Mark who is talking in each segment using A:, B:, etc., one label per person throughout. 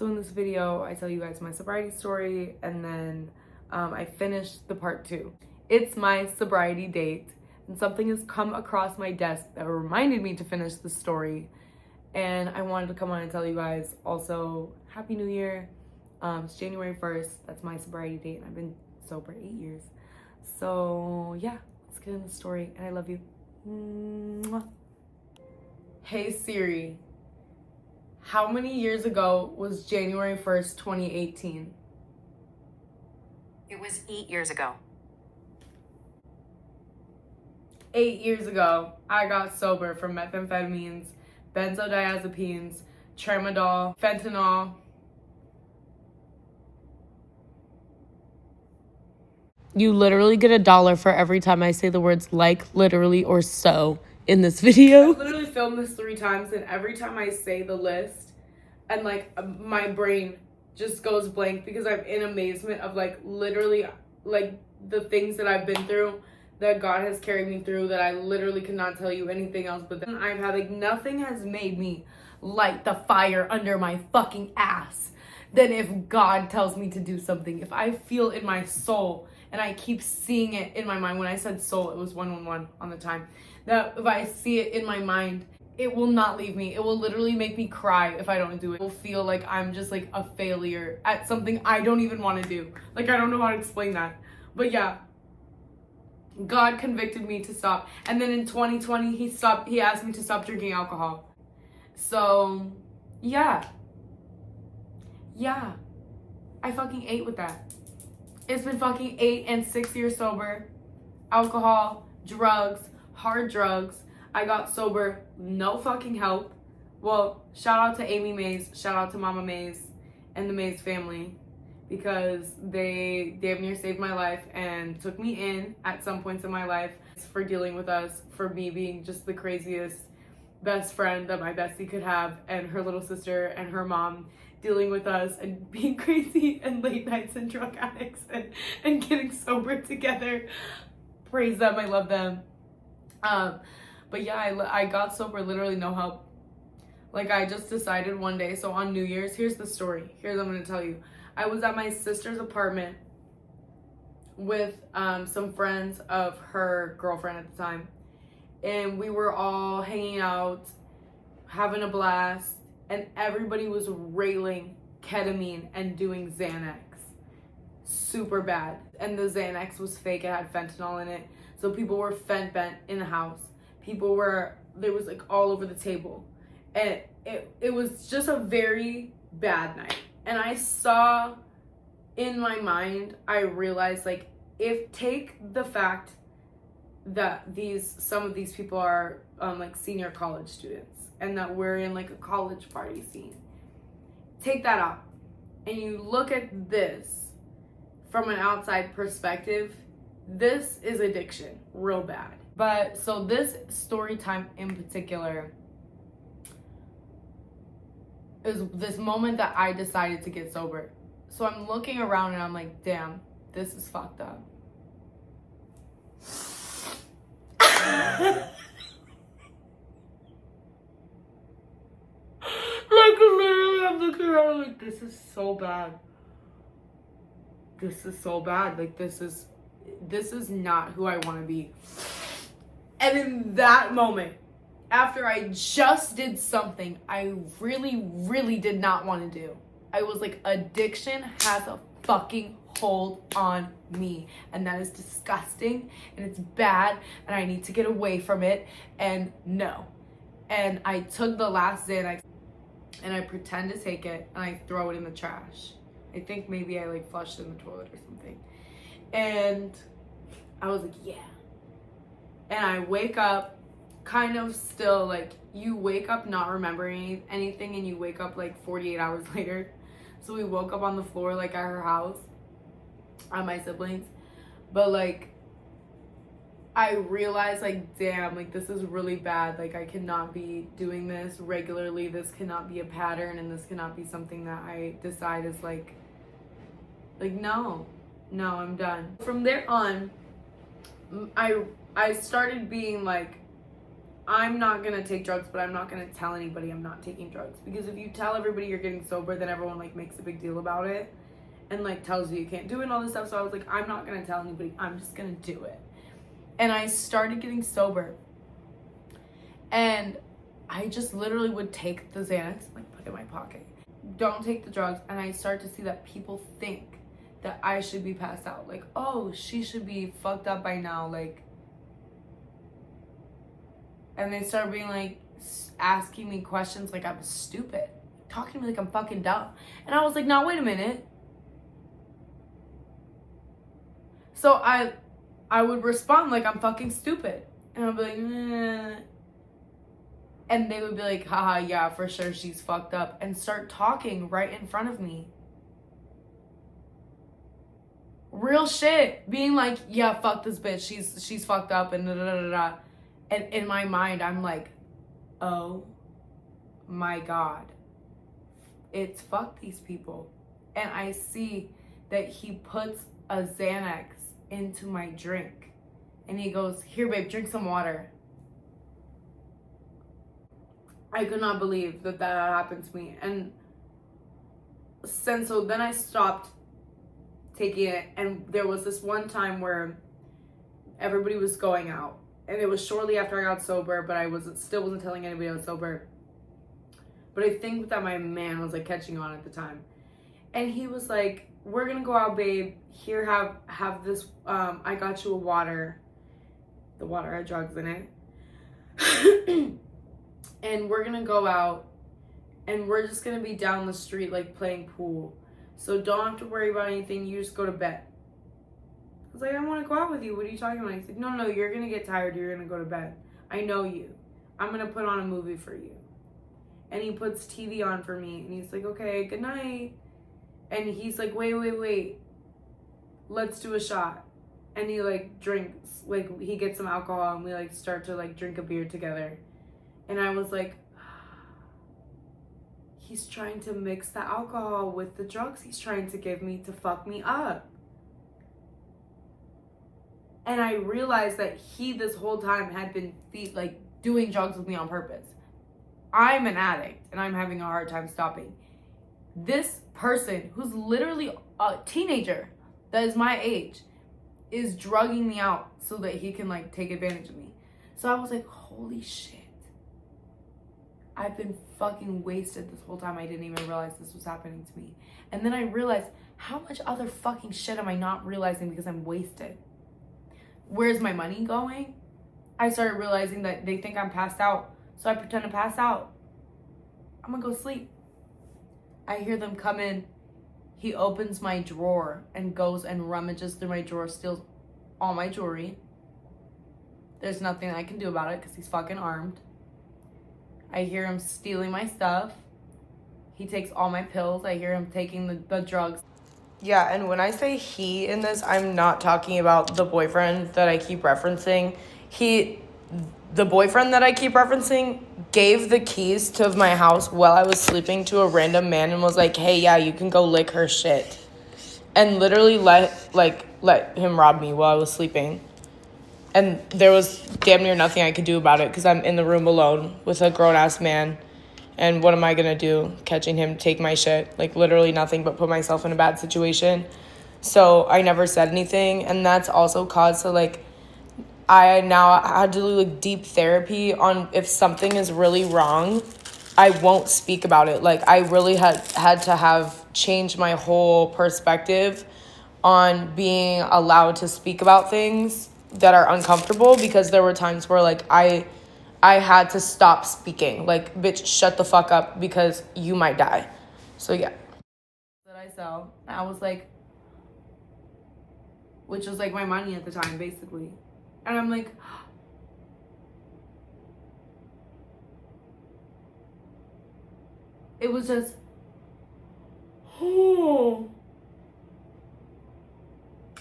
A: So in this video, I tell you guys my sobriety story, and then I finished the part 2. It's my sobriety date, and something has come across my desk that reminded me to finish the story, and I wanted to come on and tell you guys also Happy New Year. It's January 1st. That's my sobriety date, and I've been sober 8 years. So yeah, let's get in the story, and I love you. Mwah. Hey Siri, how many years ago was January 1st, 2018?
B: It was 8 years ago.
A: 8 years ago, I got sober from methamphetamines, benzodiazepines, tramadol, fentanyl. You literally get $1 for every time I say the words like, literally, or so in this video. I literally filmed this 3 times, and every time I say the list, and like my brain just goes blank because I'm in amazement of like literally like the things that I've been through, that God has carried me through, that I literally cannot tell you anything else. But then I've had like nothing has made me light the fire under my fucking ass than if God tells me to do something. If I feel in my soul, and I keep seeing it in my mind. When I said soul, it was 111 on the time. That if I see it in my mind, it will not leave me. It will literally make me cry if I don't do it. It will feel like I'm just like a failure at something I don't even want to do. Like, I don't know how to explain that. But yeah, God convicted me to stop. And then in 2020, he asked me to stop drinking alcohol. So yeah, I fucking ate with that. It's been fucking 8 and 6 years sober. Alcohol, drugs, hard drugs. I got sober, no fucking help. Well, shout out to Amy Mays, shout out to Mama Mays and the Mays family, because they damn near saved my life and took me in at some points in my life for dealing with us, for me being just the craziest best friend that my bestie could have, and her little sister and her mom dealing with us and being crazy and late nights and drug addicts and getting sober together. Praise them, I love them. But yeah, I got sober, literally no help. Like, I just decided one day, so on New Year's, here's the story. I'm gonna tell you. I was at my sister's apartment with some friends of her girlfriend at the time. And we were all hanging out, having a blast, and everybody was railing ketamine and doing Xanax. Super bad. And the Xanax was fake, it had fentanyl in it. So people were bent in the house. There was like all over the table. And it was just a very bad night. And I saw, in my mind, I realized, like, take the fact that some of these people are like senior college students, and that we're in like a college party scene. Take that out, and you look at this from an outside perspective. This is addiction, real bad. But so this story time in particular is this moment that I decided to get sober. So I'm looking around and I'm like, damn, this is fucked up. Like, literally, I'm looking around like, this is so bad. This is so bad. Like, this is not who I want to be. And in that moment, after I just did something I really, really did not want to do, I was like, addiction has a fucking hold on me, and that is disgusting, and it's bad, and I need to get away from it, and no. And I took the last Xanax, and I pretend to take it, and I throw it in the trash. I think maybe I like flushed it in the toilet or something. And I was like, yeah. And I wake up kind of still, like, you wake up not remembering anything, and you wake up like 48 hours later. So we woke up on the floor, like, at her house, on my siblings. But like, I realized, like, damn, like, this is really bad. Like, I cannot be doing this regularly. This cannot be a pattern, and this cannot be something that I decide is like no, I'm done. From there on, I started being like, I'm not gonna take drugs, but I'm not gonna tell anybody I'm not taking drugs, because if you tell everybody you're getting sober, then everyone like makes a big deal about it and like tells you can't do it and all this stuff. So I was like, I'm not gonna tell anybody, I'm just gonna do it. And I started getting sober, and I just literally would take the Xanax, like put it in my pocket, don't take the drugs, and I start to see that people think that I should be passed out, like, oh, she should be fucked up by now, like. And they started being like, asking me questions like I was stupid, talking to me like I'm fucking dumb. And I was like, no, wait a minute. So I would respond like I'm fucking stupid. And I'd be like, nah. And they would be like, haha, yeah, for sure, she's fucked up. And start talking right in front of me. Real shit. Being like, yeah, fuck this bitch. She's fucked up and da da da da. And in my mind, I'm like, oh my God. It's fuck these people. And I see that he puts a Xanax into my drink. And he goes, here, babe, drink some water. I could not believe that happened to me. And so then I stopped taking it. And there was this one time where everybody was going out. And it was shortly after I got sober, but I still wasn't telling anybody I was sober. But I think that my man was like catching on at the time. And he was like, we're gonna go out, babe. Here, have this, I got you a water. The water had drugs in it. And we're gonna go out, and we're just gonna be down the street like playing pool. So don't have to worry about anything, you just go to bed. I was like, I want to go out with you. What are you talking about? He's like, no, you're going to get tired. You're going to go to bed. I know you. I'm going to put on a movie for you. And he puts TV on for me. And he's like, okay, good night. And he's like, wait. Let's do a shot. And he like drinks. Like he gets some alcohol and we like start to like drink a beer together. And I was like, he's trying to mix the alcohol with the drugs he's trying to give me to fuck me up. And I realized that he, this whole time, had been doing drugs with me on purpose. I'm an addict, and I'm having a hard time stopping. This person, who's literally a teenager, that is my age, is drugging me out so that he can, like, take advantage of me. So I was like, holy shit. I've been fucking wasted this whole time. I didn't even realize this was happening to me. And then I realized, how much other fucking shit am I not realizing because I'm wasted? Where's my money going? I started realizing that they think I'm passed out. So I pretend to pass out. I'm gonna go sleep. I hear them come in. He opens my drawer and goes and rummages through my drawer, steals all my jewelry. There's nothing I can do about it because he's fucking armed. I hear him stealing my stuff. He takes all my pills. I hear him taking the drugs. Yeah, and when I say he in this, I'm not talking about the boyfriend that I keep referencing. The boyfriend that I keep referencing gave the keys to my house while I was sleeping to a random man and was like, hey, yeah, you can go lick her shit. And literally let him rob me while I was sleeping. And there was damn near nothing I could do about it because I'm in the room alone with a grown-ass man. And what am I going to do? Catching him take my shit. Like, literally nothing but put myself in a bad situation. So I never said anything. And that's also caused to, like, I now had to do, like, deep therapy on if something is really wrong, I won't speak about it. Like, I really had to have changed my whole perspective on being allowed to speak about things that are uncomfortable, because there were times where, like, I had to stop speaking. Like, bitch, shut the fuck up because you might die. So, yeah. That I sell. I was like, which was, like, my money at the time, basically. And I'm like, it was just,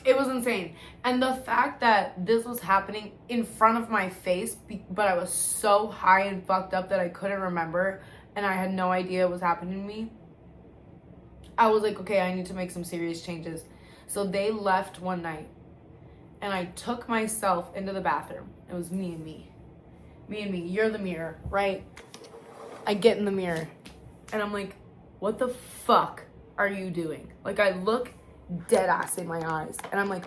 A: it was insane. And the fact that this was happening in front of my face, but I was so high and fucked up that I couldn't remember, and I had no idea it was happening to me. I was like, okay, I need to make some serious changes. So they left one night, and I took myself into the bathroom. It was me and me. Me and me. You're the mirror, right? I get in the mirror and I'm like, what the fuck are you doing? Like, I look dead ass in my eyes and I'm like,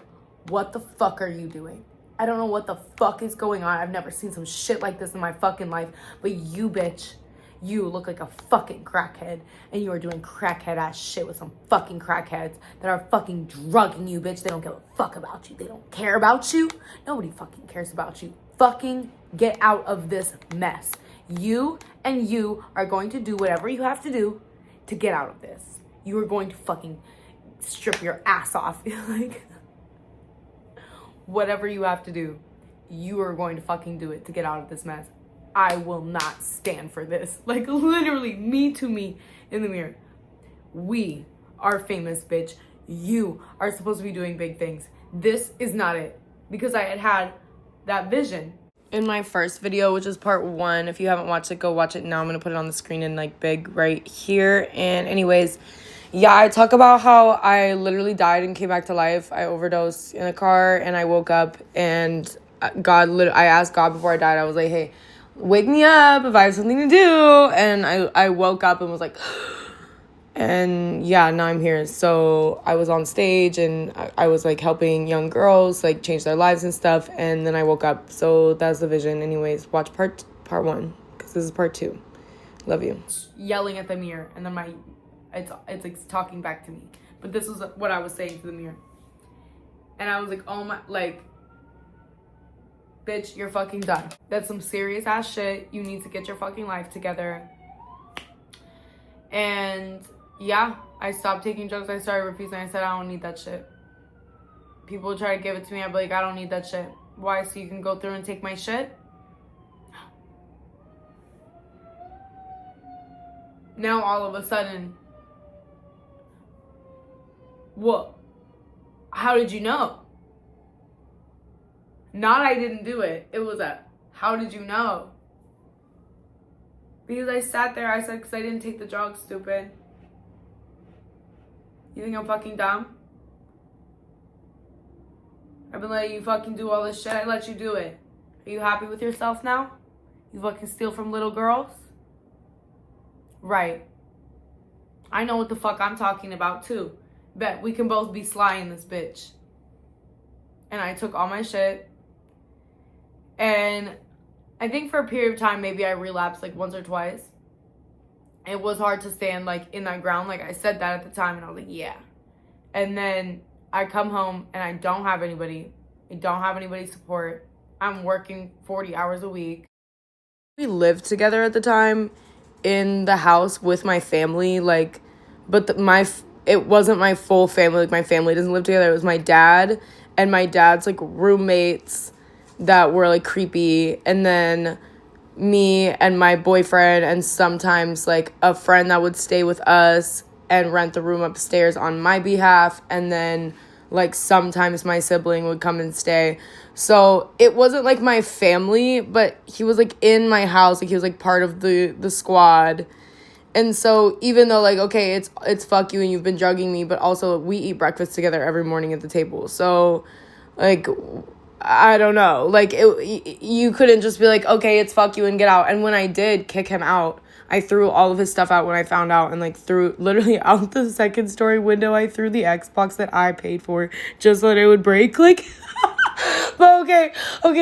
A: what the fuck are you doing? I don't know what the fuck is going on. I've never seen some shit like this in my fucking life. But you, bitch, you look like a fucking crackhead. And you are doing crackhead ass shit with some fucking crackheads that are fucking drugging you, bitch. They don't give a fuck about you. They don't care about you. Nobody fucking cares about you. Fucking get out of this mess. You and you are going to do whatever you have to do to get out of this. You are going to fucking strip your ass off. Like, whatever you have to do, you are going to fucking do it to get out of this mess. I will not stand for this. Like, literally, me to me in the mirror. We are famous, bitch. You are supposed to be doing big things. This is not it. Because I had that vision. In my first video, which is part 1, if you haven't watched it, go watch it now. I'm going to put it on the screen in, like, big right here. And anyways, yeah, I talk about how I literally died and came back to life. I overdosed in a car and I woke up and I asked God before I died, I was like, hey, wake me up if I have something to do. And I woke up and was like, and yeah, now I'm here. So I was on stage and I was like helping young girls like change their lives and stuff. And then I woke up. So that's the vision. Anyways, watch part 1 because this is part 2. Love you. Yelling at the mirror and then it's like talking back to me. But this was what I was saying to the mirror. And I was like, oh my, like, bitch, you're fucking done. That's some serious ass shit. You need to get your fucking life together. And yeah, I stopped taking drugs. I started refusing. I said, I don't need that shit. People try to give it to me. I'd be like, I don't need that shit. Why? So you can go through and take my shit? Now all of a sudden, what? How did you know? Not I didn't do it. It was a, how did you know? Because I sat there, I said, because I didn't take the drugs, stupid. You think I'm fucking dumb? I've been letting you fucking do all this shit. I let you do it. Are you happy with yourself now? You fucking steal from little girls? Right. I know what the fuck I'm talking about too. Bet we can both be sly in this bitch. And I took all my shit. And I think for a period of time, maybe I relapsed like once or twice. It was hard to stand like in that ground. Like I said that at the time and I was like, yeah. And then I come home and I don't have anybody. I don't have anybody's support. I'm working 40 hours a week. We lived together at the time in the house with my family, like, but it wasn't my full family. Like my family doesn't live together. It was my dad and my dad's like roommates that were like creepy, and then me and my boyfriend, and sometimes like a friend that would stay with us and rent the room upstairs on my behalf, and then like sometimes my sibling would come and stay. So it wasn't like my family, but he was like in my house, like he was like part of the squad. And so even though like, okay, it's fuck you and you've been drugging me, but also we eat breakfast together every morning at the table. So like, I don't know, like you couldn't just be like, okay, it's fuck you and get out. And when I did kick him out, I threw all of his stuff out when I found out, and like threw literally out the second story window. I threw the Xbox that I paid for just so that it would break. Like, but okay,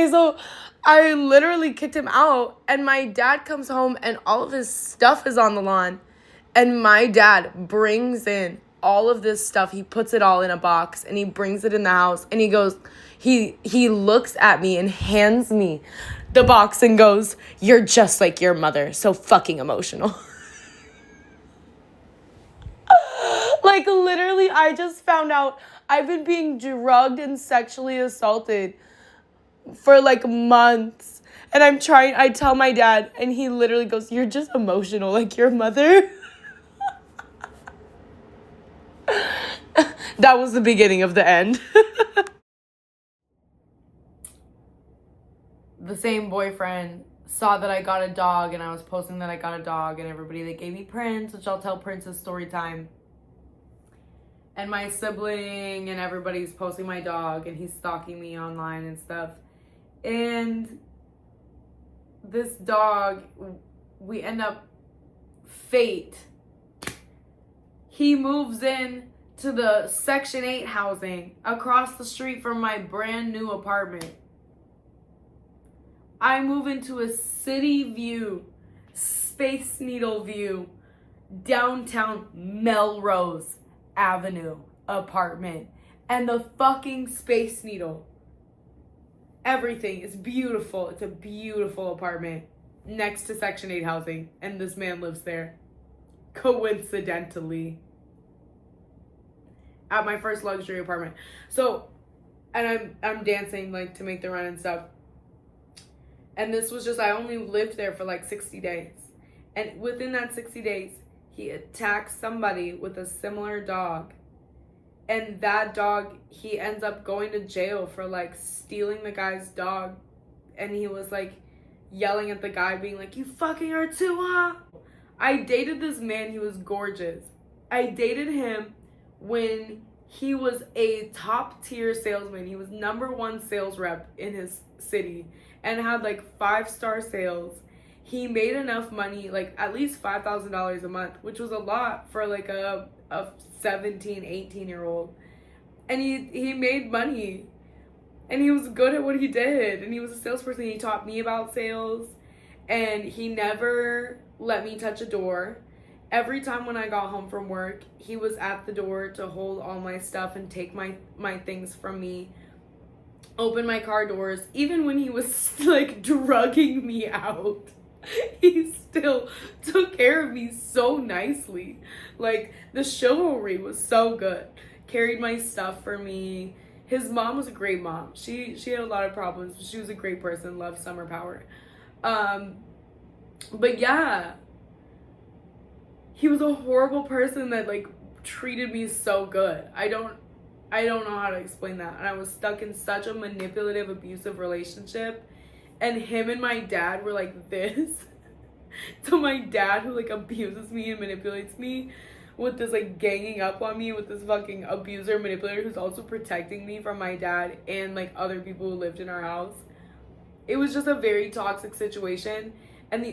A: so I literally kicked him out, and my dad comes home and all of his stuff is on the lawn, and my dad brings in all of this stuff. He puts it all in a box and he brings it in the house, and he goes, he looks at me and hands me the box and goes, "You're just like your mother, so fucking emotional." Like, literally, I just found out I've been being drugged and sexually assaulted for like months. And I tell my dad, and he literally goes, "You're just emotional like your mother." That was the beginning of the end. The same boyfriend saw that I got a dog, and I was posting that I got a dog, and everybody, they gave me Prince, which I'll tell Prince's story time. And my sibling and everybody's posting my dog, and he's stalking me online and stuff. And this dog, we end up fate. He moves in to the Section 8 housing across the street from my brand new apartment. I move into a city view, Space Needle view, downtown Melrose Avenue apartment. And the fucking Space Needle. Everything is beautiful. It's a beautiful apartment next to Section 8 housing. And this man lives there. Coincidentally. At my first luxury apartment. So, and I'm dancing like to make the rent and stuff. And this was just, I only lived there for like 60 days. And within that 60 days, he attacks somebody with a similar dog. And that dog, he ends up going to jail for like stealing the guy's dog. And he was like yelling at the guy, being like, "You fucking are too, huh?" I dated this man, he was gorgeous. I dated him when he was a top tier salesman. He was #1 sales rep in his city and had like 5-star sales. He made enough money, like at least $5,000 a month, which was a lot for like a 17, 18-year-old. And he made money. And he was good at what he did. And he was a salesperson. He taught me about sales. And he never let me touch a door. Every time when I got home from work, he was at the door to hold all my stuff and take my things from me. Open my car doors. Even when he was like drugging me out, he still took care of me so nicely. Like, the chivalry was so good. Carried my stuff for me. His mom was a great mom. She had a lot of problems, but she was a great person. Loved Summer Power. But yeah, he was a horrible person that like treated me so good. I don't know how to explain that. And I was stuck in such a manipulative, abusive relationship. And him and my dad were like this. So my dad, who like abuses me and manipulates me, with this like ganging up on me with this fucking abuser manipulator who's also protecting me from my dad and like other people who lived in our house. It was just a very toxic situation. And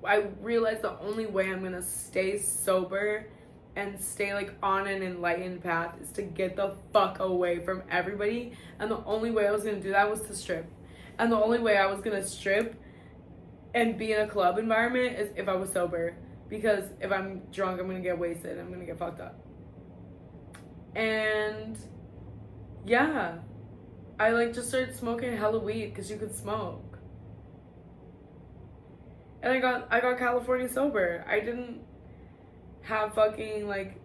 A: I realized the only way I'm gonna stay sober and stay like on an enlightened path is to get the fuck away from everybody. And the only way I was gonna do that was to strip. And the only way I was gonna strip and be in a club environment is if I was sober. Because if I'm drunk, I'm gonna get wasted. I'm gonna get fucked up. And yeah, I like just started smoking hella weed because you could smoke. And I got California sober. I didn't have fucking like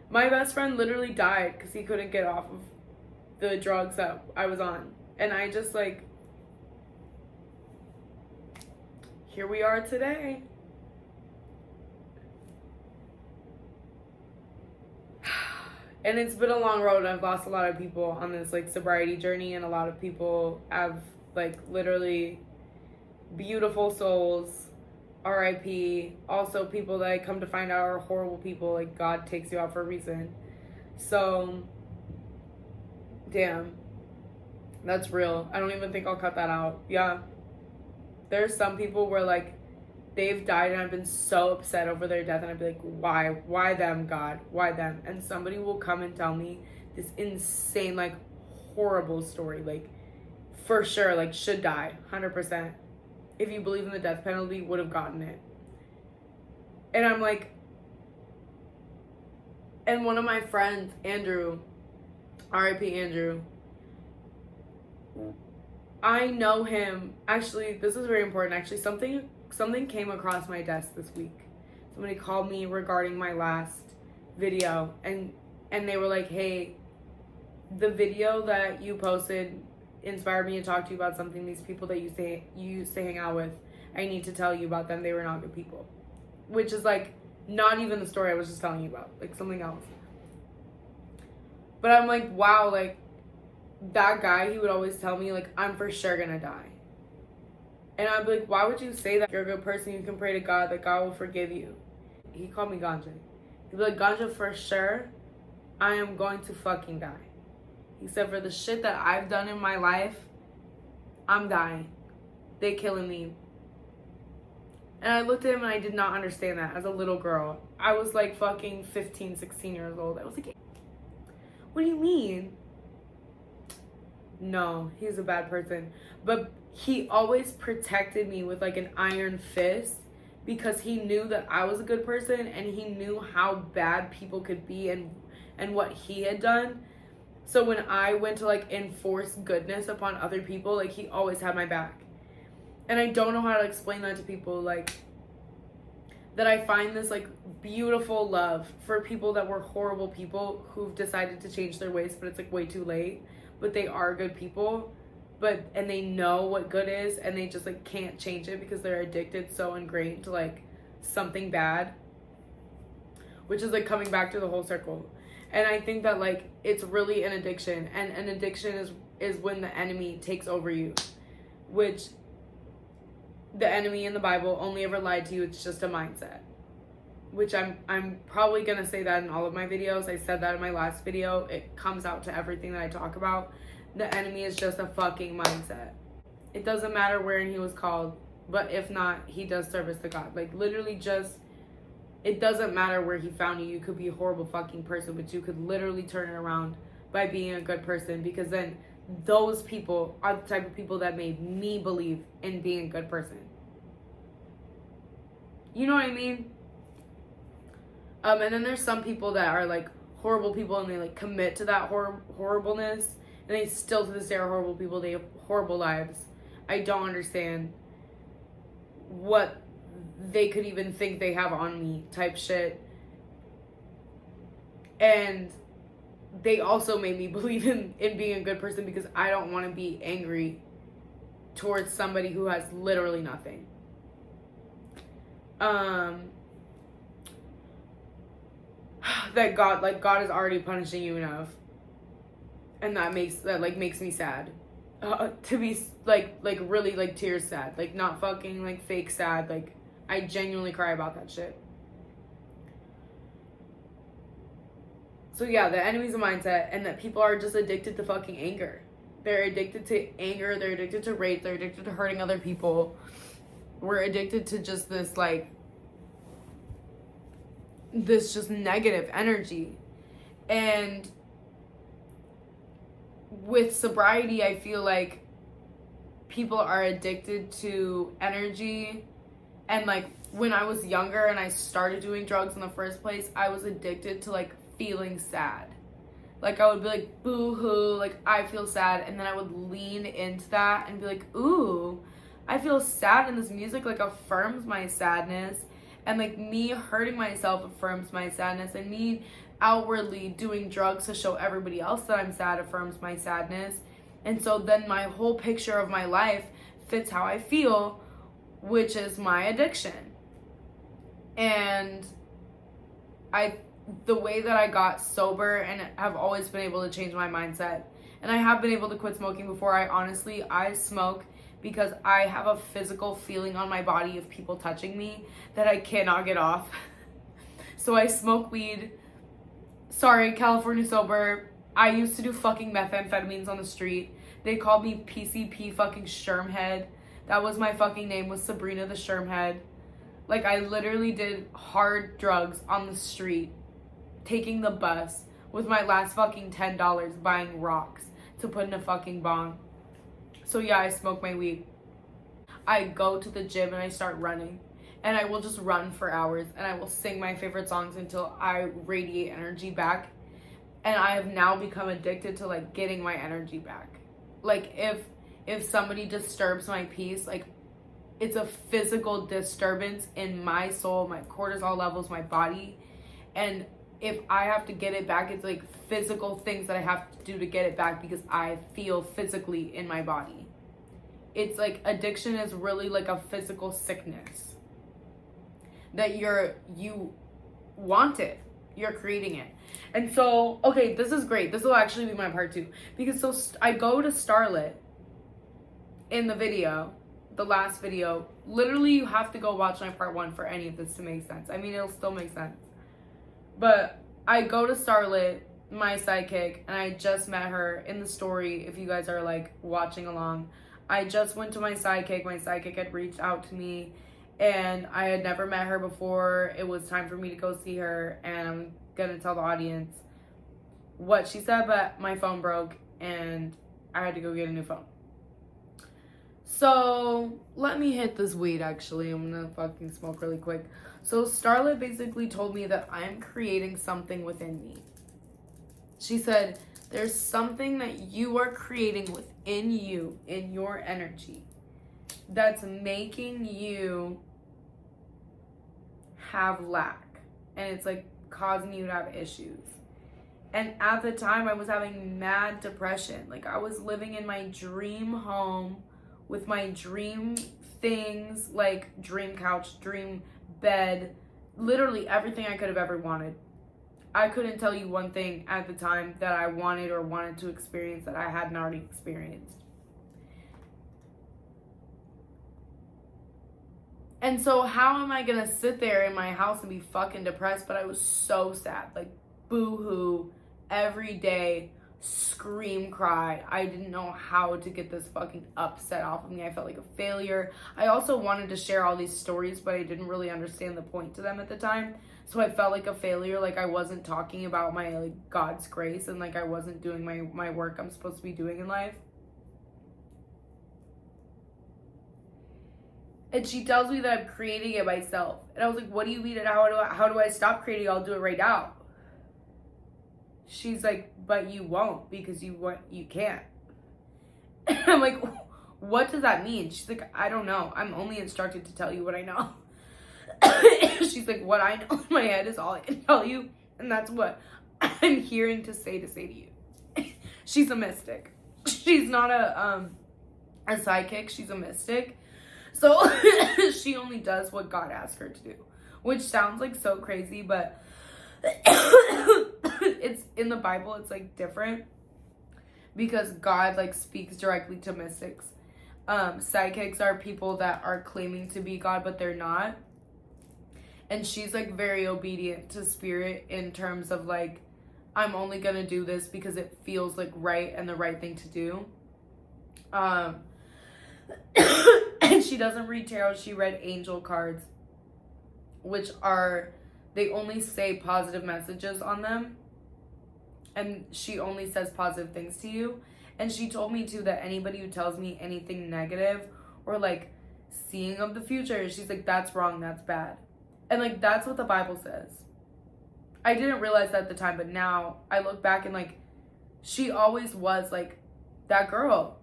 A: my best friend literally died because he couldn't get off of the drugs that I was on. And I just like, here we are today. And it's been a long road. I've lost a lot of people on this like sobriety journey, and a lot of people have like literally beautiful souls. RIP. Also people that I come to find out are horrible people. Like, God takes you out for a reason. So damn, that's real. I don't even think I'll cut that out. Yeah. There's some people where like they've died and I've been so upset over their death, and I'd be like, why them, God, why them? And somebody will come and tell me this insane like horrible story, like for sure, like should die 100%. If you believe in the death penalty, would have gotten it. And I'm like, and one of my friends, Andrew, RIP Andrew, I know him. Actually, this is very important. Actually, something came across my desk this week. Somebody called me regarding my last video, and they were like, "Hey, the video that you posted inspired me to talk to you about something. These people that you used to hang out with, I need to tell you about them. They were not good people." Which is like not even the story I was just telling you about, like something else. But I'm like, wow, like that guy, he would always tell me like, I'm for sure gonna die. And I'd be like, why would you say that? You're a good person. You can pray to God that God will forgive you. He called me Ganja. He'd be like, Ganja, for sure, I am going to fucking die. He said, for the shit that I've done in my life, I'm dying. they killing me. And I looked at him and I did not understand that as a little girl. I was like fucking 15, 16 years old. I was like, what do you mean? No, he's a bad person. But he always protected me with like an iron fist because he knew that I was a good person and he knew how bad people could be and what he had done. So when I went to like enforce goodness upon other people, like he always had my back. And I don't know how to explain that to people, like that I find this like beautiful love for people that were horrible people who've decided to change their ways, but it's like way too late. But they are good people, and they know what good is, and they just like can't change it because they're addicted, so ingrained to like something bad, which is like coming back to the whole circle. And I think that like it's really an addiction, and an addiction is when the enemy takes over you, which the enemy in the Bible only ever lied to you. It's just a mindset, which I'm probably gonna say that in all of my videos. I said that in my last video. It comes out to everything that I talk about. The enemy is just a fucking mindset. It doesn't matter where he was called, but if not, he does service to God. Like literally just, it doesn't matter where he found you. You could be a horrible fucking person, but you could literally turn it around by being a good person, because then those people are the type of people that made me believe in being a good person. You know what I mean? And then there's some people that are like horrible people and they like commit to that horribleness, and they still to this day are horrible people. They have horrible lives. I don't understand what they could even think they have on me type shit. And they also made me believe in being a good person, because I don't want to be angry towards somebody who has literally nothing. That God is already punishing you enough, and that makes me sad. To be like really like tears sad, like not fucking like fake sad. Like I genuinely cry about that shit. So yeah, the enemy's a mindset, and that people are just addicted to fucking anger. They're addicted to anger. They're addicted to rape. They're addicted to hurting other people. We're addicted to just this just negative energy. And with sobriety, I feel like people are addicted to energy. And like when I was younger and I started doing drugs in the first place, I was addicted to like feeling sad. Like I would be like, boo-hoo, like I feel sad, and then I would lean into that and be like, ooh, I feel sad, and this music like affirms my sadness, and like me hurting myself affirms my sadness, and me outwardly doing drugs to show everybody else that I'm sad affirms my sadness. And so then my whole picture of my life fits how I feel, which is my addiction. And the way that I got sober and have always been able to change my mindset, and I have been able to quit smoking before. I smoke because I have a physical feeling on my body of people touching me that I cannot get off. So I smoke weed. Sorry, California sober. I used to do fucking methamphetamines on the street. They called me PCP fucking Shermhead. That was my fucking name, was Sabrina the Shermhead. Like I literally did hard drugs on the street, taking the bus with my last fucking $10 buying rocks to put in a fucking bong. So yeah, I smoke my weed. I go to the gym and I start running, and I will just run for hours, and I will sing my favorite songs until I radiate energy back. And I have now become addicted to like getting my energy back. Like if somebody disturbs my peace, like it's a physical disturbance in my soul, my cortisol levels, my body. And if I have to get it back, it's like physical things that I have to do to get it back, because I feel physically in my body. It's like addiction is really like a physical sickness that you want it. You're creating it. And so, okay, this is great. This will actually be my part 2. Because I go to Starlet in the video, the last video. Literally, you have to go watch my part 1 for any of this to make sense. I mean, it'll still make sense. But I go to Starlet, my sidekick, and I just met her in the story. If you guys are like watching along, I just went to my sidekick. My sidekick had reached out to me, and I had never met her before. It was time for me to go see her, and I'm gonna tell the audience what she said, but my phone broke, and I had to go get a new phone. So, let me hit this weed, actually. I'm gonna fucking smoke really quick. So, Starlet basically told me that I'm creating something within me. She said, there's something that you are creating within you, in your energy, that's making you have lack. And it's like causing you to have issues. And at the time, I was having mad depression. Like, I was living in my dream home with my dream things, like dream couch, dream bed, literally everything I could have ever wanted. I couldn't tell you one thing at the time that I wanted or wanted to experience that I hadn't already experienced. And so how am I gonna sit there in my house and be fucking depressed? But I was so sad, like boo-hoo, every day, scream, cry. I didn't know how to get this fucking upset off of me. I felt like a failure. I also wanted to share all these stories, but I didn't really understand the point to them at the time. So I felt like a failure, like I wasn't talking about my like God's grace, and like I wasn't doing my work I'm supposed to be doing in life. And she tells me that I'm creating it myself. And I was like, what do you mean? And how do I stop creating? I'll do it right now. She's like, but you won't, because you can't. And I'm like, what does that mean? She's like, I don't know. I'm only instructed to tell you what I know. She's like, what I know in my head is all I can tell you. And that's what I'm hearing to say to you. She's a mystic. She's not a psychic. She's a mystic. So she only does what God asked her to do, which sounds like so crazy, but it's in the Bible. It's like different because God like speaks directly to mystics. Psychics are people that are claiming to be God, but they're not. And she's like very obedient to spirit in terms of like, I'm only gonna do this because it feels like right and the right thing to do. And she doesn't read tarot. She read angel cards, which are, they only say positive messages on them. And she only says positive things to you. And she told me too that anybody who tells me anything negative or like seeing of the future, she's like, that's wrong, that's bad. And like, that's what the Bible says. I didn't realize that at the time, but now I look back and like, she always was like that girl.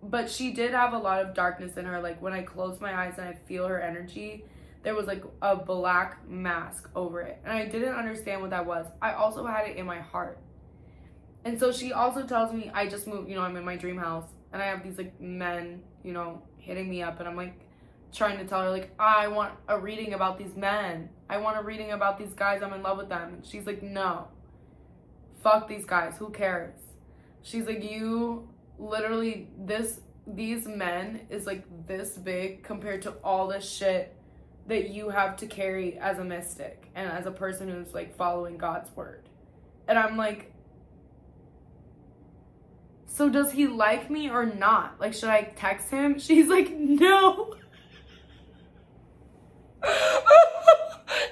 A: But she did have a lot of darkness in her. Like when I close my eyes and I feel her energy, there was like a black mask over it. And I didn't understand what that was. I also had it in my heart. And so she also tells me, I just moved, I'm in my dream house. And I have these like men, hitting me up. And I'm like trying to tell her like, I want a reading about these men. I want a reading about these guys. I'm in love with them. And she's like, no. Fuck these guys. Who cares? She's like, you literally, these men is like this big compared to all the shit that you have to carry as a mystic and as a person who's like following God's word. And I'm like, so does he like me or not? Like, should I text him? She's like, no.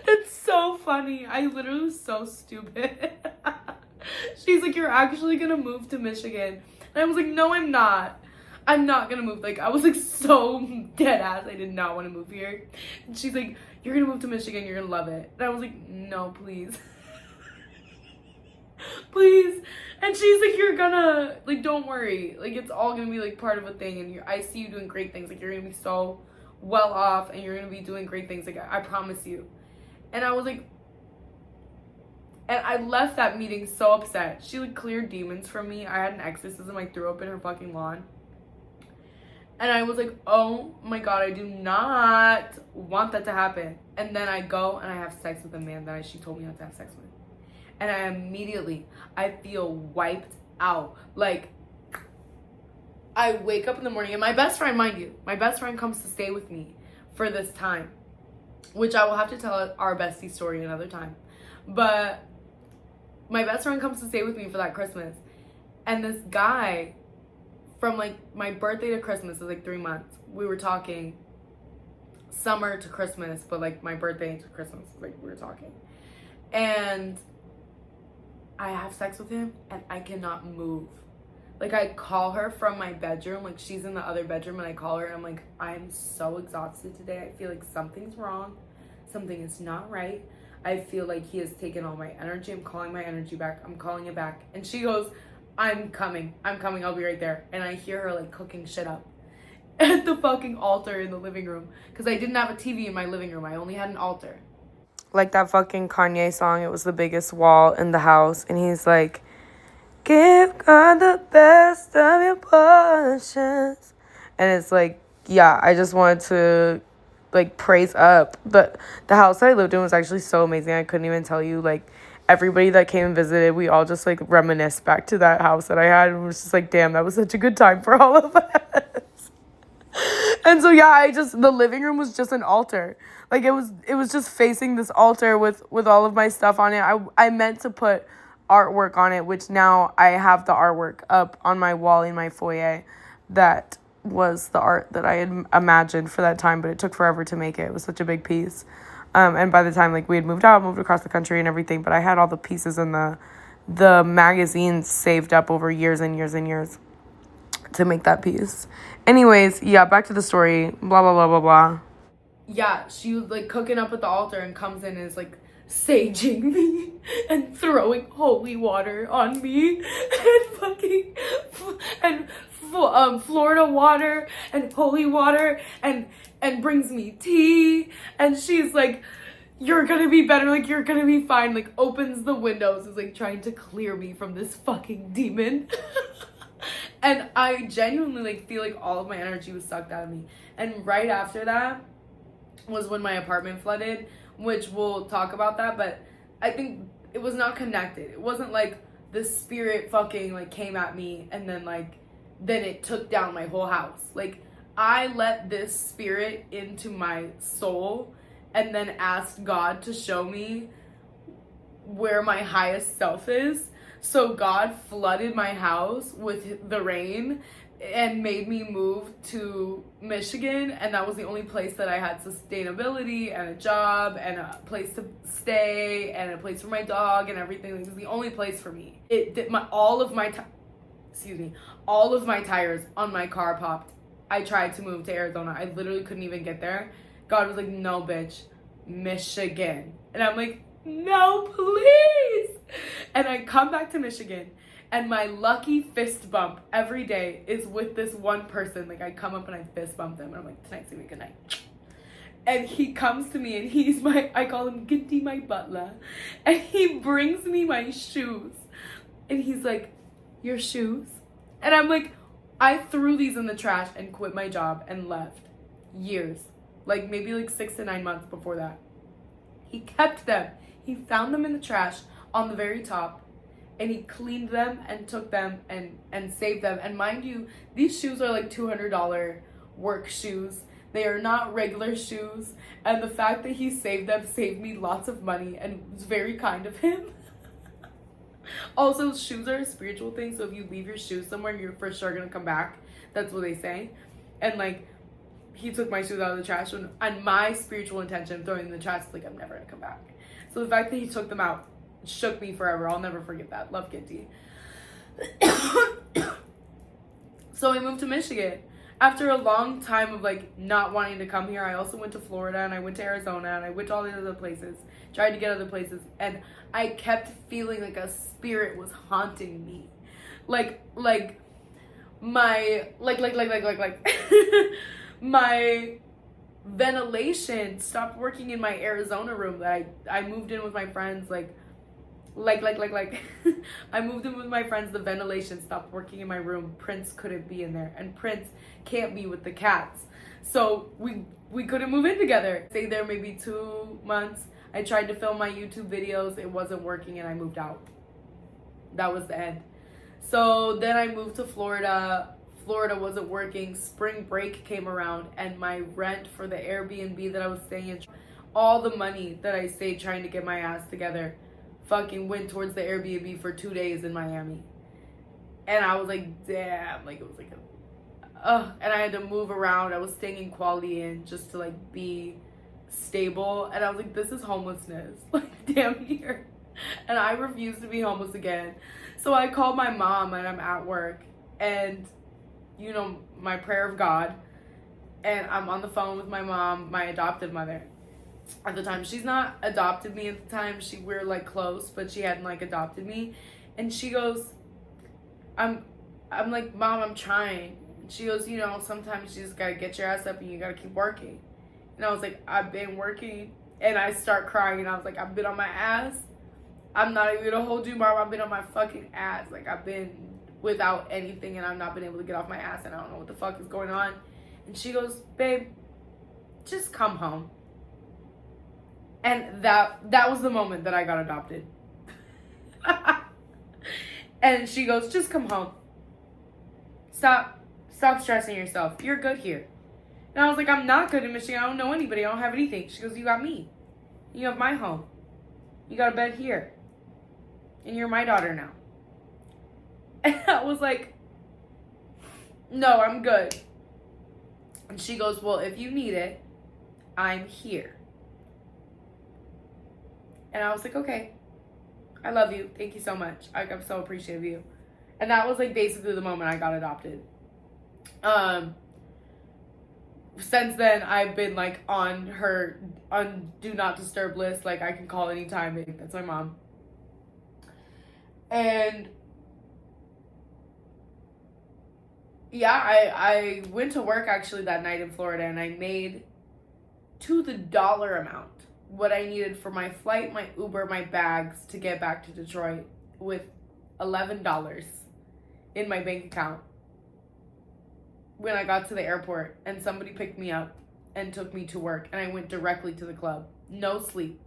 A: That's so funny. I literally was so stupid. She's like, you're actually gonna move to Michigan. And I was like, no, I'm not. I'm not gonna move. Like, I was like so dead ass. I did not want to move here. And she's like, you're gonna move to Michigan. You're gonna love it. And I was like, no, please. Please. And she's like, you're gonna, like, don't worry. Like, it's all gonna be like part of a thing. And I see you doing great things. Like, you're gonna be so well off and you're gonna be doing great things. Like, I promise you. And I was like, and I left that meeting so upset. She like cleared demons from me. I had an exorcism. I threw up in her fucking lawn. And I was like, oh my God, I do not want that to happen. And then I go and I have sex with a man that she told me not to have sex with. And I feel wiped out. Like, I wake up in the morning and my best friend, mind you, my best friend comes to stay with me for this time, which I will have to tell our bestie story another time. But my best friend comes to stay with me for that Christmas. And this guy, from like my birthday to Christmas is like 3 months. We were talking summer to Christmas, but like my birthday to Christmas, like we were talking. And I have sex with him and I cannot move. Like I call her from my bedroom, like she's in the other bedroom, and I call her and I'm like, I'm so exhausted today. I feel like something's wrong. Something is not right. I feel like he has taken all my energy. I'm calling my energy back. I'm calling it back. And she goes, I'm coming. I'll be right there. And I hear her like cooking shit up at the fucking altar in the living room. Because I didn't have a TV in my living room. I only had an altar. Like that fucking Kanye song, it was the biggest wall in the house. And he's like, give God the best of your portions. And it's like, yeah, I just wanted to like praise up. But the house that I lived in was actually so amazing. I couldn't even tell you, like, everybody that came and visited, we all just like reminisced back to that house that I had, and it was just like, damn, that was such a good time for all of us. And so yeah, the living room was just an altar. Like it was just facing this altar with all of my stuff on it. I meant to put artwork on it, which now I have the artwork up on my wall in my foyer. That was the art that I had imagined for that time, but it took forever to make it. It was such a big piece. And by the time like we had moved across the country and everything, but I had all the pieces in the magazines saved up over years and years and years to make that piece. Anyways, yeah, back to the story. Blah, blah, blah, blah, blah. Yeah, she was like cooking up at the altar and comes in and is like saging me and throwing holy water on me and fucking Florida water and holy water and brings me tea, and she's like, you're gonna be better, like you're gonna be fine, like opens the windows, is like trying to clear me from this fucking demon. And I genuinely like feel like all of my energy was sucked out of me. And right after that was when my apartment flooded, which we'll talk about that, but I think it was not connected. It wasn't like the spirit fucking like came at me and then it took down my whole house. Like I let this spirit into my soul and then asked God to show me where my highest self is. So God flooded my house with the rain and made me move to Michigan, and that was the only place that I had sustainability and a job and a place to stay and a place for my dog and everything. It was the only place for me. All of my tires on my car popped. I tried to move to Arizona. I literally couldn't even get there. God was like, no, bitch, Michigan. And I'm like, no, please. And I come back to Michigan, and my lucky fist bump every day is with this one person. Like I come up and I fist bump them, and I'm like, tonight's gonna be a good night. And he comes to me, and I call him Ginty, my butler. And he brings me my shoes. And he's like, your shoes? And I'm like, I threw these in the trash and quit my job and left. Years. Like maybe like 6 to 9 months before that. He kept them. He found them in the trash on the very top, and he cleaned them and took them and saved them. And mind you, these shoes are like $200 work shoes. They are not regular shoes. And the fact that he saved them saved me lots of money, and it was very kind of him. Also, shoes are a spiritual thing, so if you leave your shoes somewhere, you're for sure gonna come back. That's what they say. And like, he took my shoes out of the trash, and my spiritual intention of throwing them in the trash is like, I'm never gonna come back. So the fact that he took them out shook me forever. I'll never forget that. Love Kitty. So I moved to Michigan. After a long time of like not wanting to come here, I also went to Florida, and I went to Arizona, and I went to all these other places, tried to get other places, and I kept feeling like a spirit was haunting me. Like my my ventilation stopped working in my Arizona room that I moved in with my friends. I moved in with my friends. The ventilation stopped working in my room. Prince couldn't be in there, and Prince can't be with the cats. So we couldn't move in together. Stayed there maybe 2 months. I tried to film my YouTube videos. It wasn't working, and I moved out. That was the end. So then I moved to Florida. Florida wasn't working. Spring break came around, and my rent for the Airbnb that I was staying in, all the money that I saved trying to get my ass together, fucking went towards the Airbnb for 2 days in Miami. And I was like, damn, like it was like And I had to move around. I was staying in Quality Inn just to like be stable, and I was like, this is homelessness, like damn near. And I refuse to be homeless again. So I called my mom, and I'm at work, and you know, my prayer of God, and I'm on the phone with my mom, my adoptive mother at the time. She's not adopted me at the time. We're like close, but she hadn't like adopted me. And she goes, I'm like, Mom, I'm trying. And she goes, you know, sometimes you just gotta get your ass up and you gotta keep working. And I was like, I've been working. And I start crying, and I was like, I've been on my ass. I'm not even gonna hold you, Mom. I've been on my fucking ass. Like, I've been without anything, and I've not been able to get off my ass, and I don't know what the fuck is going on. And she goes, babe, just come home. And that was the moment that I got adopted. And she goes, just come home. Stop stressing yourself. You're good here. And I was like, I'm not good in Michigan. I don't know anybody. I don't have anything. She goes, you got me. You have my home. You got a bed here. And you're my daughter now. And I was like, no, I'm good. And she goes, well, if you need it, I'm here. And I was like, okay, I love you. Thank you so much. I'm so appreciative of you. And that was like basically the moment I got adopted. Since then, I've been like on do not disturb list. Like, I can call anytime. That's my mom. And yeah, I went to work actually that night in Florida, and I made to the dollar amount what I needed for my flight, my Uber, my bags to get back to Detroit, with $11 in my bank account when I got to the airport. And somebody picked me up and took me to work, and I went directly to the club. No sleep.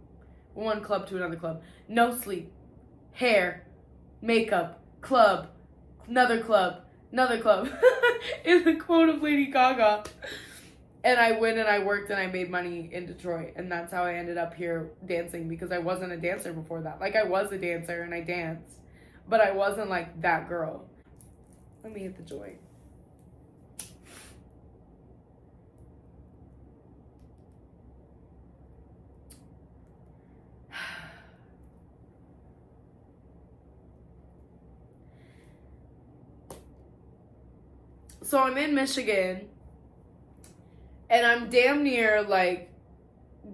A: One club to another club. No sleep. Hair, makeup, club, another club. In the quote of Lady Gaga. And I went and I worked and I made money in Detroit. And that's how I ended up here dancing, because I wasn't a dancer before that. Like, I was a dancer and I danced, but I wasn't like that girl. Let me hit the joint. So I'm in Michigan, and I'm damn near like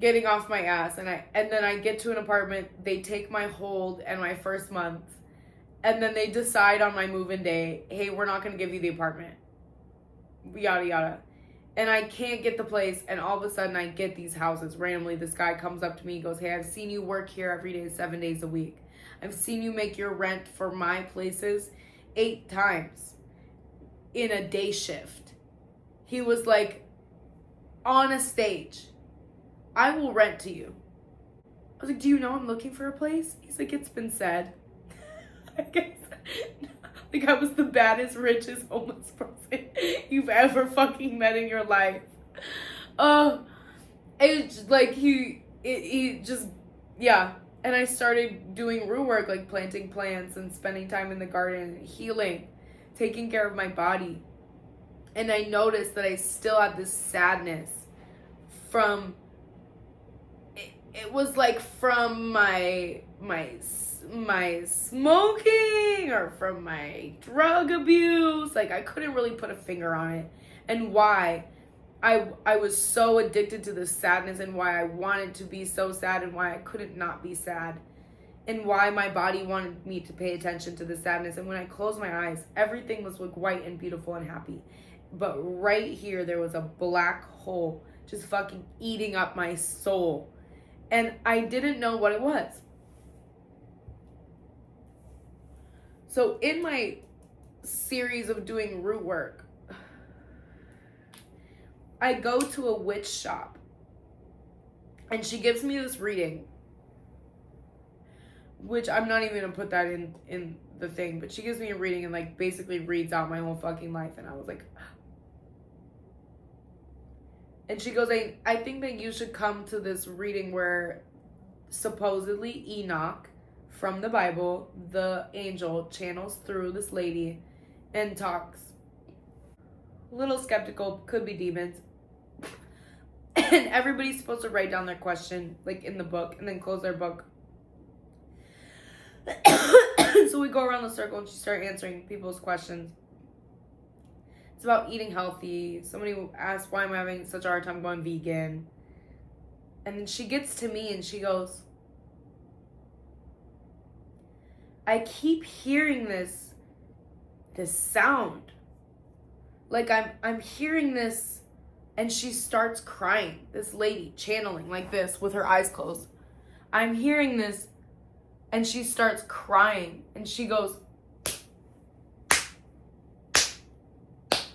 A: getting off my ass, and then I get to an apartment. They take my hold and my first month, and then they decide on my move-in day, hey, we're not gonna give you the apartment, yada yada. And I can't get the place, and all of a sudden I get these houses randomly. This guy comes up to me, he goes, hey, I've seen you work here every day, 7 days a week. I've seen you make your rent for my places 8 times in a day shift. He was like, on a stage, I will rent to you. I was like, do you know I'm looking for a place? He's like, it's been said. I guess, like, I was the baddest, richest homeless person you've ever fucking met in your life. It's like he just, yeah. And I started doing root work, like planting plants and spending time in the garden, healing, taking care of my body. And I noticed that I still had this sadness from, it was like from my smoking or from my drug abuse. Like, I couldn't really put a finger on it, and why I was so addicted to this sadness, and why I wanted to be so sad, and why I couldn't not be sad, and why my body wanted me to pay attention to the sadness. And when I closed my eyes, everything was like white and beautiful and happy. But right here, there was a black hole just fucking eating up my soul. And I didn't know what it was. So in my series of doing root work, I go to a witch shop, and she gives me this reading, which I'm not even gonna put that in the thing, but she gives me a reading and like basically reads out my whole fucking life. And I was like, and she goes, I think that you should come to this reading where supposedly Enoch from the Bible, the angel, channels through this lady and talks. a little skeptical, could be demons. And everybody's supposed to write down their question, like in the book, and then close their book. So we go around the circle and she starts answering people's questions. It's about eating healthy. Somebody asked, why am I having such a hard time going vegan? And then she gets to me and she goes, I keep hearing this sound. Like I'm hearing this, and she starts crying. This lady channeling like this with her eyes closed. I'm hearing this, and she starts crying, and she goes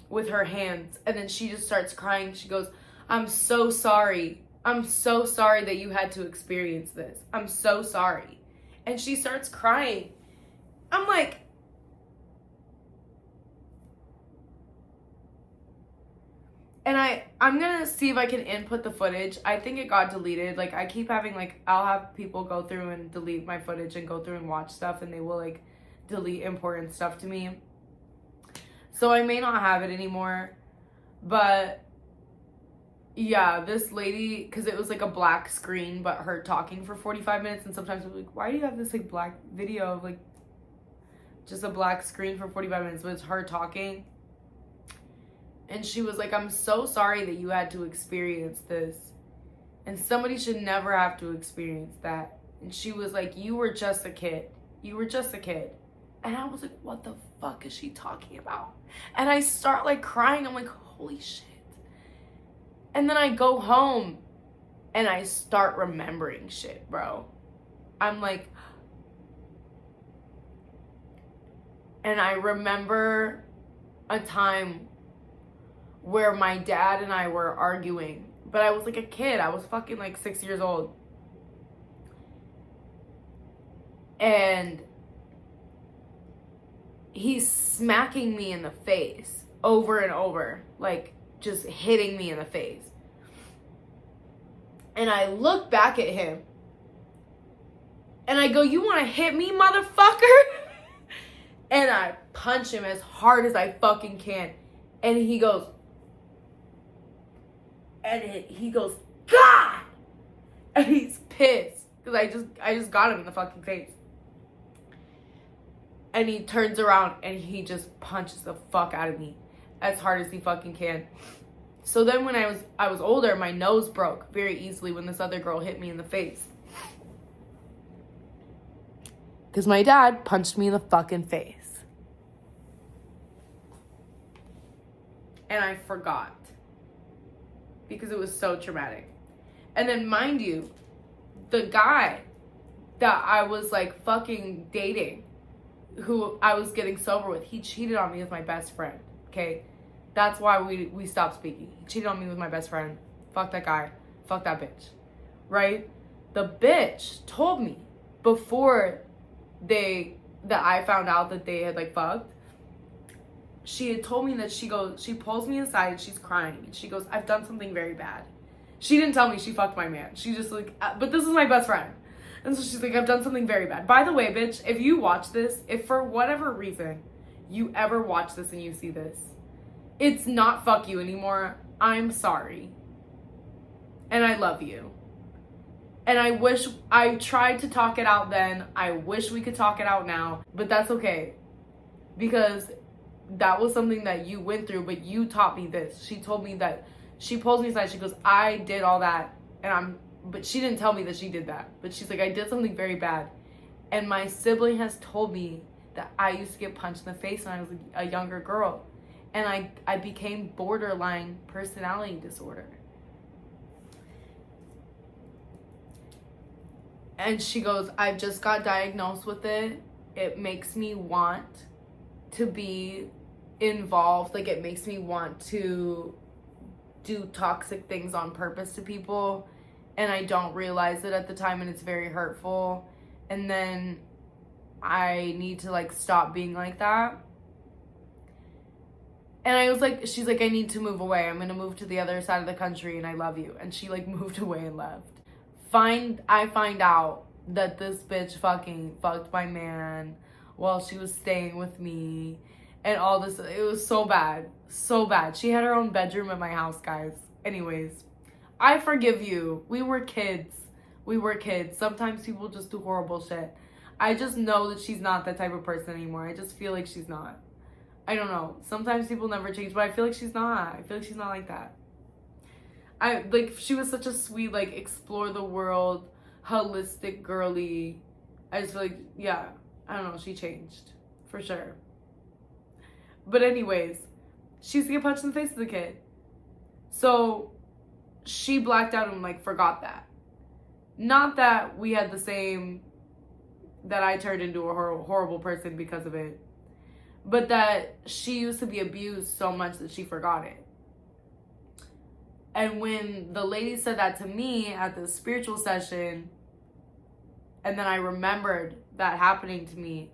A: with her hands, and then she just starts crying. She goes, I'm so sorry. I'm so sorry that you had to experience this. I'm so sorry. And she starts crying. I'm like, and I'm gonna see if I can input the footage. I think it got deleted. Like, I keep having, like, I'll have people go through and delete my footage and go through and watch stuff, and they will, like, delete important stuff to me. So I may not have it anymore. But yeah, this lady, because it was like a black screen, but her talking for 45 minutes, and sometimes I'm like, why do you have this like black video of like just a black screen for 45 minutes, but it's her talking. And she was like, I'm so sorry that you had to experience this, and somebody should never have to experience that. And she was like, you were just a kid. You were just a kid. And I was like, what the fuck is she talking about? And I start like crying. I'm like, holy shit. And then I go home and I start remembering shit, bro. I'm like, and I remember a time where my dad and I were arguing, but I was like a kid. I was fucking like 6 years old. And he's smacking me in the face over and over, like just hitting me in the face. And I look back at him and I go, you want to hit me, motherfucker? And I punch him as hard as I fucking can. And he goes, God! And he's pissed because I just got him in the fucking face. And he turns around and he just punches the fuck out of me as hard as he fucking can. So then when I was older, my nose broke very easily when this other girl hit me in the face. Because my dad punched me in the fucking face. And I forgot. Because it was so traumatic. And then mind you, the guy that I was like fucking dating, who I was getting sober with, he cheated on me with my best friend, okay? That's why we stopped speaking. He cheated on me with my best friend. Fuck that guy. Fuck that bitch. Right? The bitch told me before that I found out that they had like fucked. She had told me that she pulls me aside and she's crying. And she goes, I've done something very bad. She didn't tell me she fucked my man. She just like, but this is my best friend. And so she's like, I've done something very bad. By the way, bitch, if you watch this, if for whatever reason you ever watch this and you see this, it's not fuck you anymore. I'm sorry. And I love you. And I wish I tried to talk it out then. I wish we could talk it out now. But that's okay. Because that was something that you went through, but you taught me this. She told me that, she pulls me aside, she goes, I did all that, but she didn't tell me that she did that. But she's like, I did something very bad. And my sibling has told me that I used to get punched in the face when I was a younger girl. And I became borderline personality disorder. And she goes, I've just got diagnosed with it. It makes me want to be involved. Like, it makes me want to do toxic things on purpose to people. And I don't realize it at the time, and it's very hurtful. And then I need to, like, stop being like that. And I was like, she's like, I need to move away. I'm going to move to the other side of the country, and I love you. And she, like, moved away and left. I find out that this bitch fucking fucked my man while she was staying with me. and all this. It was so bad. So bad. She had her own bedroom at my house, guys. Anyways, I forgive you. We were kids. Sometimes people just do horrible shit. I just know that she's not that type of person anymore. I just feel like she's not. I don't know. Sometimes people never change, but I feel like she's not. I feel like she's not like that. She was such a sweet, like, explore the world, holistic girly. I just feel like, yeah, I don't know, she changed. For sure. But anyways, she used to get punched in the face as a kid. So, she blacked out and, like, forgot that. Not that we had the same, that I turned into a horrible person because of it. But that she used to be abused so much that she forgot it. And when the lady said that to me at the spiritual session, and then I remembered that happening to me,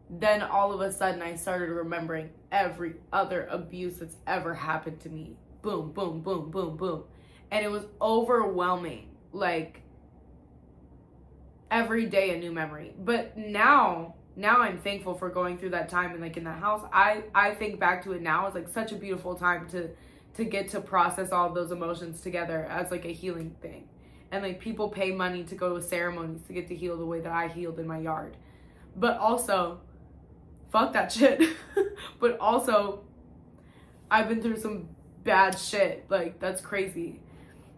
A: then all of a sudden I started remembering every other abuse that's ever happened to me. Boom, boom, boom, boom, boom. And it was overwhelming. Like, every day a new memory. But now I'm thankful for going through that time and, like, in that house. I think back to it now as, like, such a beautiful time to get to process all of those emotions together as, like, a healing thing. And, like, people pay money to go to ceremonies to get to heal the way that I healed in my yard. But also, fuck that shit. But also, I've been through some bad shit. Like, that's crazy.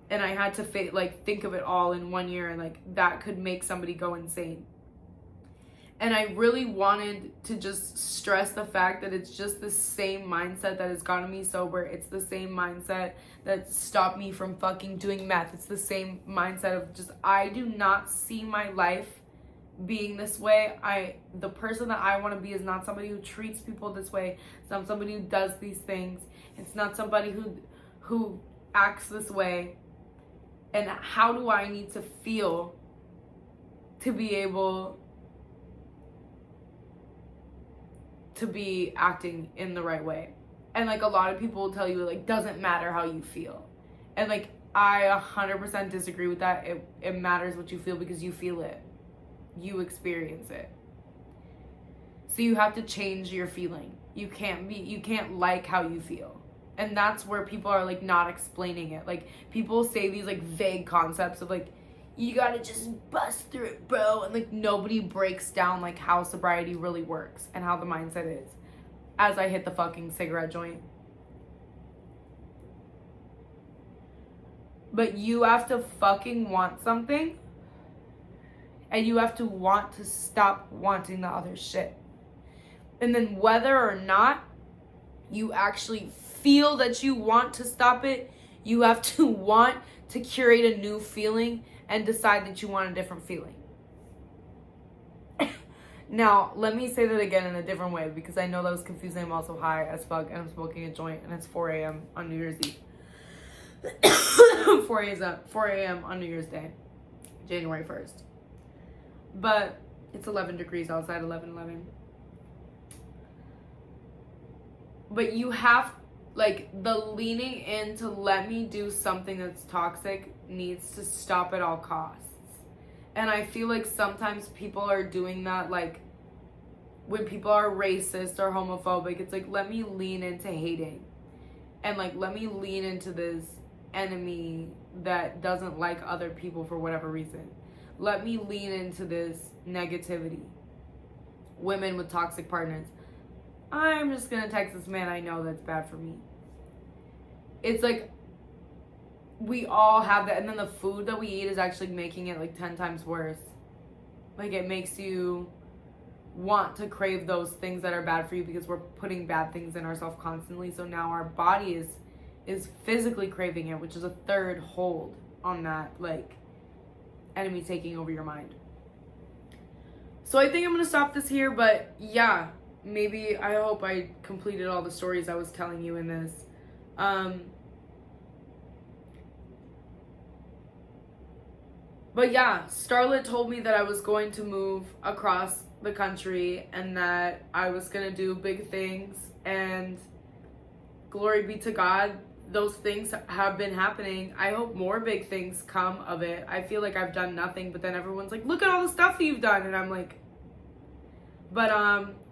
A: And I had to think of it all in 1 year, and, like, that could make somebody go insane. And I really wanted to just stress the fact that it's just the same mindset that has gotten me sober. It's the same mindset that stopped me from fucking doing meth. It's the same mindset of just, I do not see my life being this way. The person that I want to be is not somebody who treats people this way. It's not somebody who does these things. It's not somebody who acts this way. And how do I need to feel to be able to be acting in the right way? And, like, a lot of people will tell you, like, doesn't matter how you feel. And, like, I 100% disagree with that. It matters what you feel because you feel it. You experience it. So you have to change your feeling. You can't like how you feel. And that's where people are, like, not explaining it. Like, people say these, like, vague concepts of, like, you gotta just bust through it, bro. And, like, nobody breaks down, like, how sobriety really works and how the mindset is as I hit the fucking cigarette joint. But you have to fucking want something, and you have to want to stop wanting the other shit. And then whether or not you actually feel that you want to stop it, you have to want to curate a new feeling and decide that you want a different feeling. Now, let me say that again in a different way, because I know that was confusing. I'm also high as fuck, and I'm smoking a joint, and it's 4 a.m. on New Year's Eve. 4 a.m. on New Year's Day, January 1st. But it's 11 degrees outside, 11:11. But you have, like, the leaning in to let me do something that's toxic needs to stop at all costs. And I feel like sometimes people are doing that, like, when people are racist or homophobic, it's like, let me lean into hating. And, like, let me lean into this enemy that doesn't like other people for whatever reason. Let me lean into this negativity. Women with toxic partners. I'm just gonna text this man I know that's bad for me. It's like, we all have that, and then the food that we eat is actually making it, like, 10 times worse. Like, it makes you want to crave those things that are bad for you because we're putting bad things in ourselves constantly. So now our body is physically craving it, which is a third hold on that, like, enemy taking over your mind. So I think I'm gonna stop this here, but yeah, maybe, I hope I completed all the stories I was telling you in this. But yeah, Starlet told me that I was going to move across the country and that I was going to do big things, and glory be to God, those things have been happening. I hope more big things come of it. I feel like I've done nothing, but then everyone's like, look at all the stuff that you've done, and I'm like, But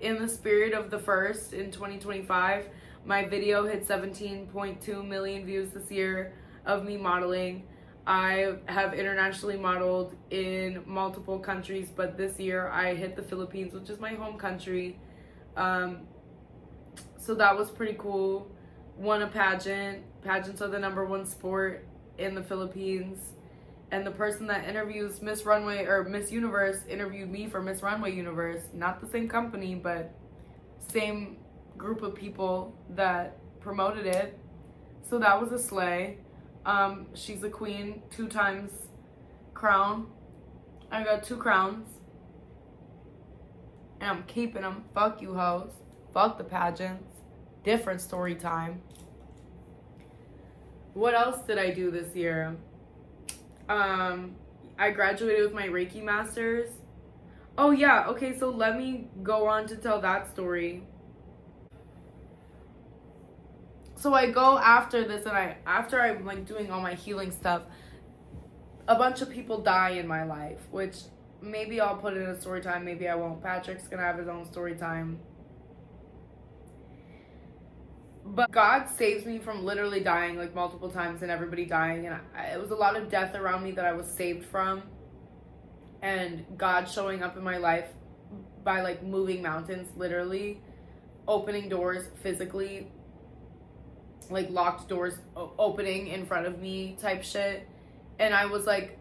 A: in the spirit of the first in 2025, my video hit 17.2 million views this year of me modeling. I have internationally modeled in multiple countries, but this year I hit the Philippines, which is my home country. So that was pretty cool. Won a pageant. Pageants are the #1 sport in the Philippines. And the person that interviews Miss Runway or Miss Universe interviewed me for Miss Runway Universe. Not the same company, but same group of people that promoted it. So that was a slay. She's a queen, 2 times crown. I got 2 crowns. And I'm keeping them. Fuck you hoes. Fuck the pageants. Different story time. What else did I do this year? I graduated with my Reiki Masters. Oh yeah, okay, so let me go on to tell that story. So I go after this, and after I'm like doing all my healing stuff, a bunch of people die in my life, which maybe I'll put in a story time, maybe I won't. Patrick's gonna have his own story time. But God saves me from literally dying like multiple times and everybody dying. And it was a lot of death around me that I was saved from. And God showing up in my life by like moving mountains, literally. Opening doors physically. Like locked doors opening in front of me type shit. And I was like,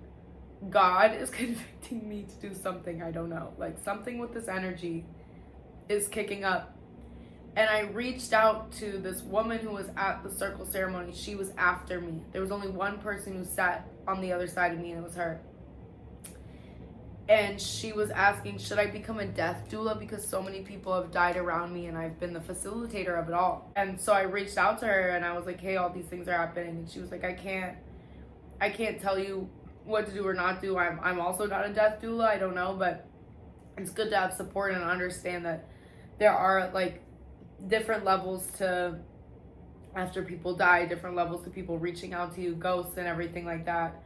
A: God is convicting me to do something I don't know. Like something with this energy is kicking up. And I reached out to this woman who was at the circle ceremony. She was after me. There was only one person who sat on the other side of me, and it was her. And she was asking, should I become a death doula? Because so many people have died around me, and I've been the facilitator of it all. And so I reached out to her, and I was like, hey, all these things are happening. And she was like, I can't tell you what to do or not do. I'm also not a death doula. I don't know, but it's good to have support and understand that there are like different levels to after people die, different levels to people reaching out to you, ghosts and everything like that.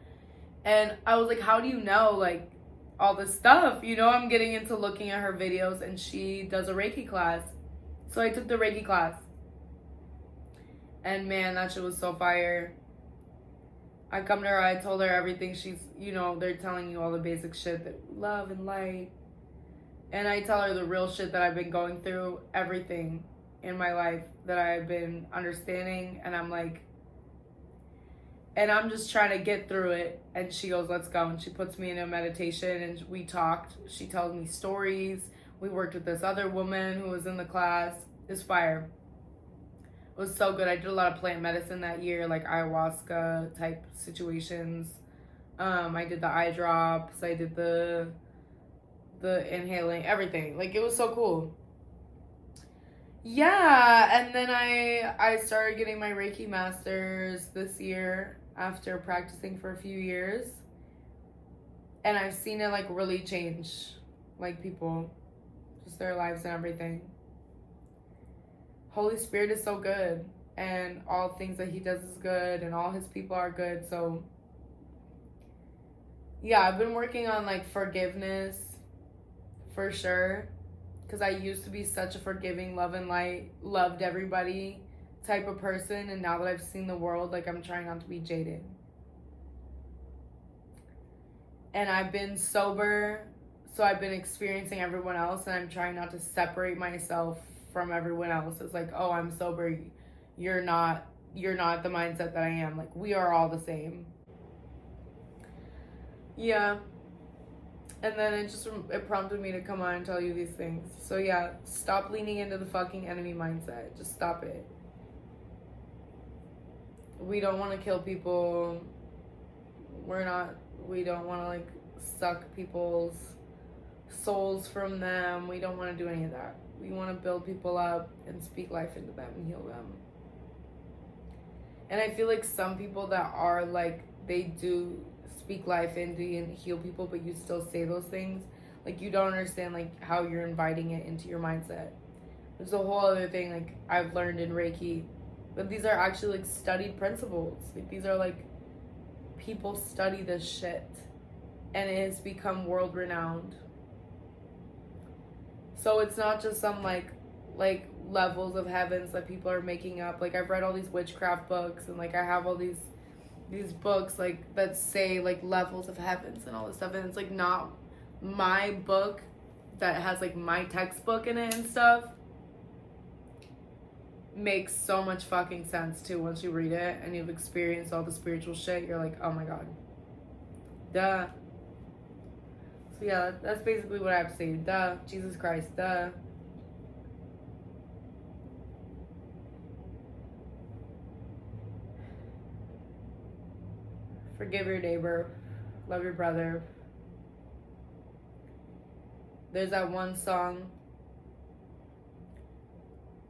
A: And I was like, how do you know like all this stuff? You know, I'm getting into looking at her videos, and she does a Reiki class. So I took the Reiki class. And man, that shit was so fire. I come to her, I told her everything. She's, you know, they're telling you all the basic shit, that love and light. And I tell her the real shit that I've been going through, everything in my life that I've been understanding, and I'm like, and I'm just trying to get through it. And she goes, let's go. And she puts me in a meditation, and we talked. She tells me stories. We worked with this other woman who was in the class. It's fire. It was so good. I did a lot of plant medicine that year, like ayahuasca type situations. I did the eye drops. I did the inhaling, everything. Like, it was so cool. Yeah, and then I started getting my Reiki Masters this year after practicing for a few years. And I've seen it, like, really change, like, people, just their lives and everything. Holy Spirit is so good, and all things that he does is good, and all his people are good. So, yeah, I've been working on, like, forgiveness for sure. Because I used to be such a forgiving, love and light, loved everybody type of person. And now that I've seen the world, like, I'm trying not to be jaded. And I've been sober, so I've been experiencing everyone else. And I'm trying not to separate myself from everyone else. It's like, oh, I'm sober. You're not the mindset that I am. Like, we are all the same. Yeah. And then it prompted me to come on and tell you these things. So yeah, stop leaning into the fucking enemy mindset. Just stop it. We don't want to kill people. We don't want to like suck people's souls from them. We don't want to do any of that. We want to build people up and speak life into them and heal them. And I feel like some people that are like, they do speak life into and heal people, but you still say those things, like, you don't understand like how you're inviting it into your mindset. There's a whole other thing like I've learned in Reiki, but these are actually like studied principles. Like, these are like, people study this shit and it has become world renowned. So it's not just some like levels of heavens that people are making up. Like I've read all these witchcraft books, and like I have all these books like that say like levels of heavens and all this stuff, and it's like not my book that has like my textbook in it and stuff. Makes so much fucking sense too once you read it and you've experienced all the spiritual shit. You're like, oh my god, duh. So yeah, that's basically what I have to say. Duh. Jesus Christ, duh. Forgive your neighbor, love your brother. There's that one song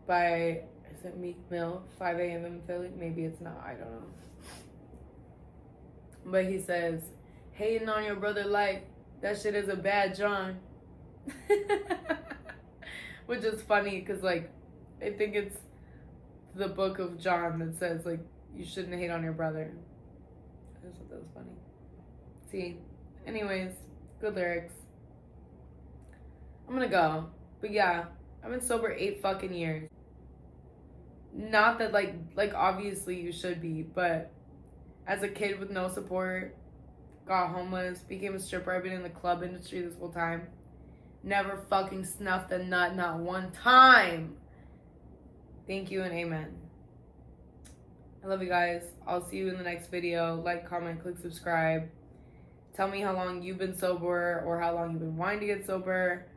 A: by, is it Meek Mill, 5 a.m. in Philly? Maybe it's not, I don't know. But he says, hating on your brother like that shit is a bad John. Which is funny because, like, I think it's the book of John that says, like, you shouldn't hate on your brother. I just thought that was funny. See? Anyways, good lyrics. I'm gonna go. But yeah, I've been sober 8 fucking years. Not that, like obviously you should be, but as a kid with no support, got homeless, became a stripper. I've been in the club industry this whole time. Never fucking snuffed a nut, not one time. Thank you and amen. I love you guys. I'll see you in the next video. Like, comment, click subscribe. Tell me how long you've been sober or how long you've been wanting to get sober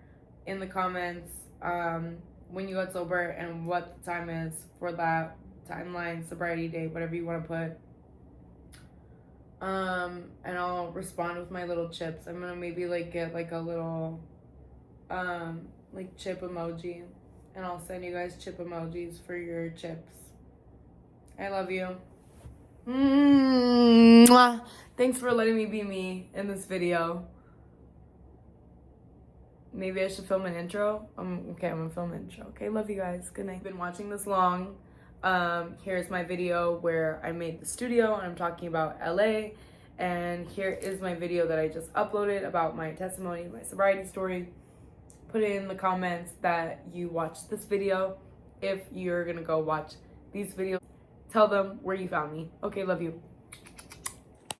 A: in the comments. When you got sober and what the time is for that timeline, sobriety day, whatever you want to put. And I'll respond with my little chips. I'm gonna maybe like get like a little like chip emoji, and I'll send you guys chip emojis for your chips. I love you. Mwah. Thanks for letting me be me in this video. Maybe I should film an intro. Okay, I'm gonna film an intro. Okay, love you guys. Good night. Been watching this long. Here's my video where I made the studio and I'm talking about LA. And here is my video that I just uploaded about my testimony, my sobriety story. Put in the comments that you watched this video. If you're gonna go watch these videos, tell them where you found me. Okay, love you.